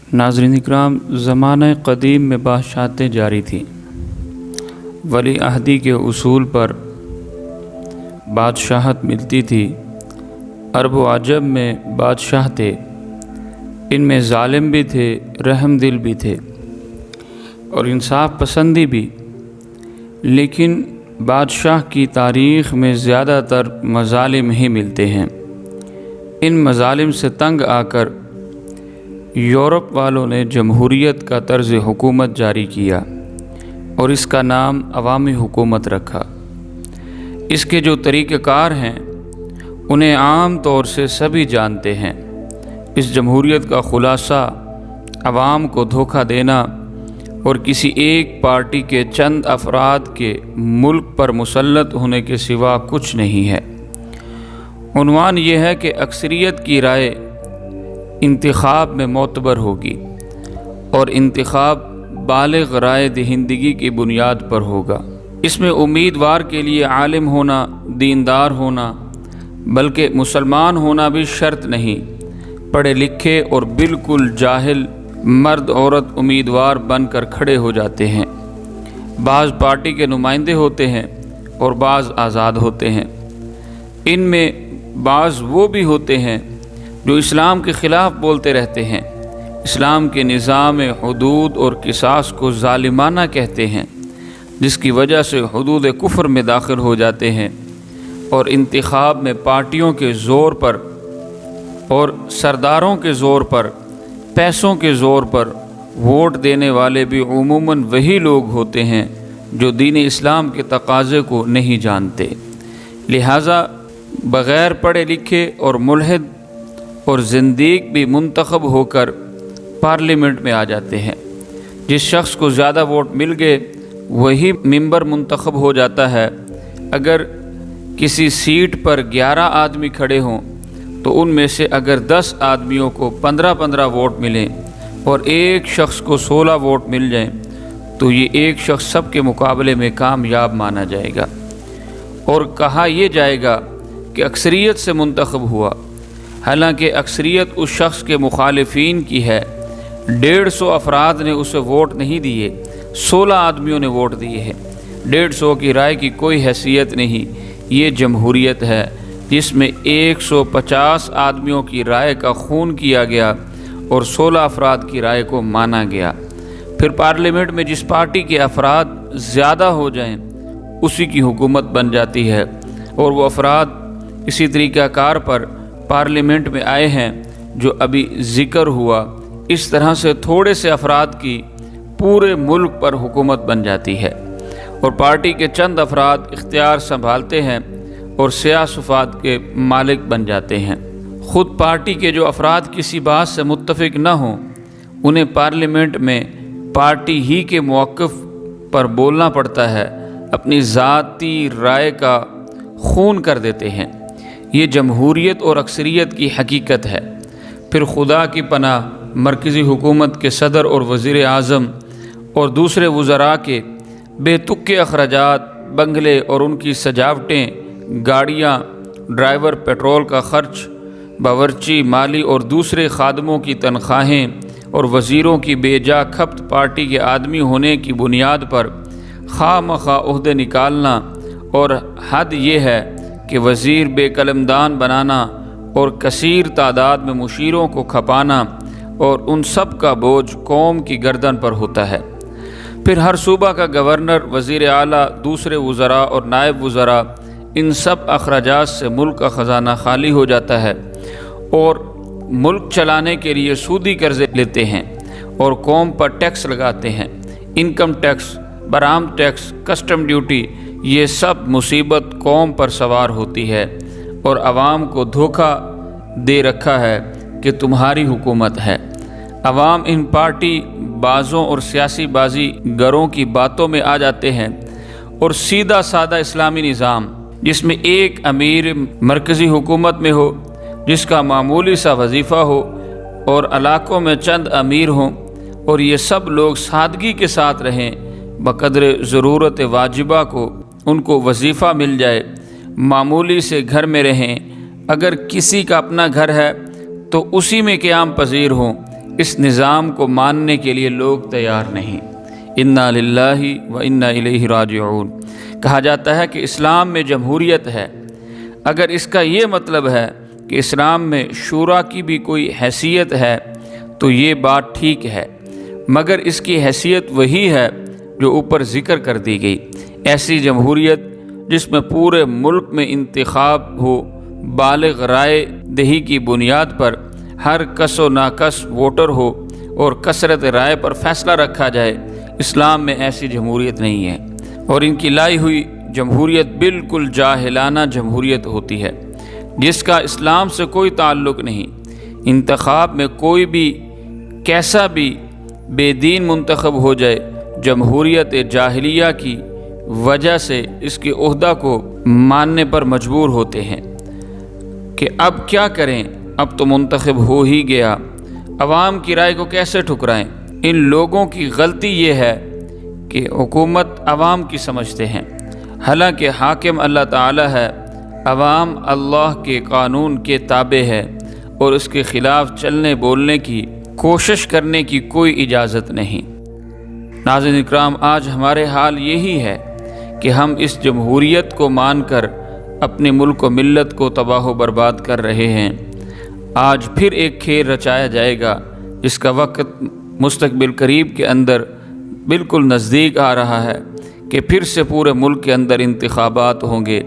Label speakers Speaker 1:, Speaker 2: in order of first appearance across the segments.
Speaker 1: ناظرین اکرام، زمانہ قدیم میں بادشاہتیں جاری تھیں۔ ولی عہدی کے اصول پر بادشاہت ملتی تھی۔ عرب و عجم میں بادشاہ تھے، ان میں ظالم بھی تھے، رحم دل بھی تھے اور انصاف پسندی بھی، لیکن بادشاہ کی تاریخ میں زیادہ تر مظالم ہی ملتے ہیں۔ ان مظالم سے تنگ آ کر یورپ والوں نے جمہوریت کا طرز حکومت جاری کیا اور اس کا نام عوامی حکومت رکھا۔ اس کے جو طریقہ کار ہیں انہیں عام طور سے سبھی جانتے ہیں۔ اس جمہوریت کا خلاصہ عوام کو دھوکہ دینا اور کسی ایک پارٹی کے چند افراد کے ملک پر مسلط ہونے کے سوا کچھ نہیں ہے۔ عنوان یہ ہے کہ اکثریت کی رائے انتخاب میں معتبر ہوگی اور انتخاب بالغ رائے دہندگی کی بنیاد پر ہوگا۔ اس میں امیدوار کے لیے عالم ہونا، دیندار ہونا، بلکہ مسلمان ہونا بھی شرط نہیں۔ پڑھے لکھے اور بالکل جاہل مرد عورت امیدوار بن کر کھڑے ہو جاتے ہیں۔ بعض پارٹی کے نمائندے ہوتے ہیں اور بعض آزاد ہوتے ہیں۔ ان میں بعض وہ بھی ہوتے ہیں جو اسلام کے خلاف بولتے رہتے ہیں، اسلام کے نظام حدود اور قصاص کو ظالمانہ کہتے ہیں، جس کی وجہ سے حدود کفر میں داخل ہو جاتے ہیں، اور انتخاب میں پارٹیوں کے زور پر اور سرداروں کے زور پر، پیسوں کے زور پر ووٹ دینے والے بھی عموماً وہی لوگ ہوتے ہیں جو دین اسلام کے تقاضے کو نہیں جانتے۔ لہٰذا بغیر پڑھے لکھے اور ملحد اور زندیق بھی منتخب ہو کر پارلیمنٹ میں آ جاتے ہیں۔ جس شخص کو زیادہ ووٹ مل گئے وہی ممبر منتخب ہو جاتا ہے۔ اگر کسی سیٹ پر 11 آدمی کھڑے ہوں تو ان میں سے اگر 10 آدمیوں کو 15 ووٹ ملیں اور ایک شخص کو 16 ووٹ مل جائیں تو یہ ایک شخص سب کے مقابلے میں کامیاب مانا جائے گا اور کہا یہ جائے گا کہ اکثریت سے منتخب ہوا، حالانکہ اکثریت اس شخص کے مخالفین کی ہے۔ 150 افراد نے اسے ووٹ نہیں دیے، 16 آدمیوں نے ووٹ دیے ہیں۔ 150 کی رائے کی کوئی حیثیت نہیں۔ یہ جمہوریت ہے جس میں 150 آدمیوں کی رائے کا خون کیا گیا اور 16 افراد کی رائے کو مانا گیا۔ پھر پارلیمنٹ میں جس پارٹی کے افراد زیادہ ہو جائیں اسی کی حکومت بن جاتی ہے، اور وہ افراد اسی طریقہ کار پر پارلیمنٹ میں آئے ہیں جو ابھی ذکر ہوا۔ اس طرح سے تھوڑے سے افراد کی پورے ملک پر حکومت بن جاتی ہے اور پارٹی کے چند افراد اختیار سنبھالتے ہیں اور سیاہ صفات کے مالک بن جاتے ہیں۔ خود پارٹی کے جو افراد کسی بات سے متفق نہ ہوں انہیں پارلیمنٹ میں پارٹی ہی کے موقف پر بولنا پڑتا ہے، اپنی ذاتی رائے کا خون کر دیتے ہیں۔ یہ جمہوریت اور اکثریت کی حقیقت ہے۔ پھر خدا کی پناہ مرکزی حکومت کے صدر اور وزیر اعظم اور دوسرے وزراء کے بے تکے اخراجات، بنگلے اور ان کی سجاوٹیں، گاڑیاں، ڈرائیور، پیٹرول کا خرچ، باورچی، مالی اور دوسرے خادموں کی تنخواہیں اور وزیروں کی بے جا کھپت پارٹی کے آدمی ہونے کی بنیاد پر خواہ مخواہ عہدے نکالنا، اور حد یہ ہے کہ وزیر بے قلمدان بنانا اور کثیر تعداد میں مشیروں کو کھپانا، اور ان سب کا بوجھ قوم کی گردن پر ہوتا ہے۔ پھر ہر صوبہ کا گورنر، وزیر اعلیٰ، دوسرے وزراء اور نائب وزراء، ان سب اخراجات سے ملک کا خزانہ خالی ہو جاتا ہے اور ملک چلانے کے لیے سودی قرضے لیتے ہیں اور قوم پر ٹیکس لگاتے ہیں۔ انکم ٹیکس، برآمد ٹیکس، کسٹم ڈیوٹی، یہ سب مصیبت قوم پر سوار ہوتی ہے اور عوام کو دھوکہ دے رکھا ہے کہ تمہاری حکومت ہے۔ عوام ان پارٹی بازوں اور سیاسی بازی گروں کی باتوں میں آ جاتے ہیں اور سیدھا سادہ اسلامی نظام جس میں ایک امیر مرکزی حکومت میں ہو جس کا معمولی سا وظیفہ ہو اور علاقوں میں چند امیر ہوں اور یہ سب لوگ سادگی کے ساتھ رہیں، بقدر ضرورت واجبہ کو ان کو وظیفہ مل جائے، معمولی سے گھر میں رہیں، اگر کسی کا اپنا گھر ہے تو اسی میں قیام پذیر ہوں، اس نظام کو ماننے کے لیے لوگ تیار نہیں۔ انا للہ و انا الیہ راجعون۔ کہا جاتا ہے کہ اسلام میں جمہوریت ہے۔ اگر اس کا یہ مطلب ہے کہ اسلام میں شورا کی بھی کوئی حیثیت ہے تو یہ بات ٹھیک ہے، مگر اس کی حیثیت وہی ہے جو اوپر ذکر کر دی گئی۔ ایسی جمہوریت جس میں پورے ملک میں انتخاب ہو، بالغ رائے دہی کی بنیاد پر ہر کس و ناکس ووٹر ہو اور کثرت رائے پر فیصلہ رکھا جائے، اسلام میں ایسی جمہوریت نہیں ہے۔ اور ان کی لائی ہوئی جمہوریت بالکل جاہلانہ جمہوریت ہوتی ہے جس کا اسلام سے کوئی تعلق نہیں۔ انتخاب میں کوئی بھی کیسا بھی بے دین منتخب ہو جائے، جمہوریت جاہلیہ کی وجہ سے اس کے عہدہ کو ماننے پر مجبور ہوتے ہیں کہ اب کیا کریں، اب تو منتخب ہو ہی گیا، عوام کی رائے کو کیسے ٹھکرائیں۔ ان لوگوں کی غلطی یہ ہے کہ حکومت عوام کی سمجھتے ہیں، حالانکہ حاکم اللہ تعالی ہے، عوام اللہ کے قانون کے تابع ہے اور اس کے خلاف چلنے بولنے کی کوشش کرنے کی کوئی اجازت نہیں۔ ناظرین اکرام، آج ہمارے حال یہی ہے کہ ہم اس جمہوریت کو مان کر اپنے ملک و ملت کو تباہ و برباد کر رہے ہیں۔ آج پھر ایک کھیل رچایا جائے گا جس کا وقت مستقبل قریب کے اندر بالکل نزدیک آ رہا ہے کہ پھر سے پورے ملک کے اندر انتخابات ہوں گے،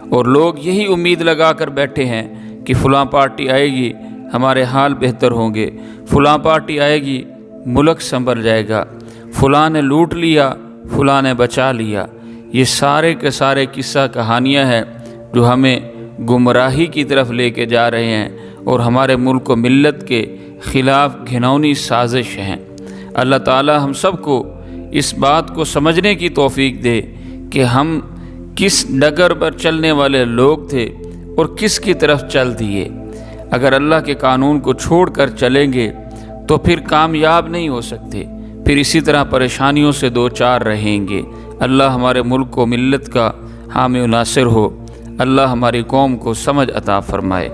Speaker 1: اور لوگ یہی امید لگا کر بیٹھے ہیں کہ فلاں پارٹی آئے گی ہمارے حال بہتر ہوں گے، فلاں پارٹی آئے گی ملک سنبھل جائے گا، فلاں نے لوٹ لیا فلاں نے بچا لیا۔ یہ سارے کے سارے قصہ کہانیاں ہیں جو ہمیں گمراہی کی طرف لے کے جا رہے ہیں اور ہمارے ملک و ملت کے خلاف گھناؤنی سازش ہیں۔ اللہ تعالی ہم سب کو اس بات کو سمجھنے کی توفیق دے کہ ہم کس ڈگر پر چلنے والے لوگ تھے اور کس کی طرف چل دیے۔ اگر اللہ کے قانون کو چھوڑ کر چلیں گے تو پھر کامیاب نہیں ہو سکتے، پھر اسی طرح پریشانیوں سے دوچار رہیں گے۔ اللہ ہمارے ملک و ملت کا حامی و ناصر ہو۔ اللہ ہماری قوم کو سمجھ عطا فرمائے۔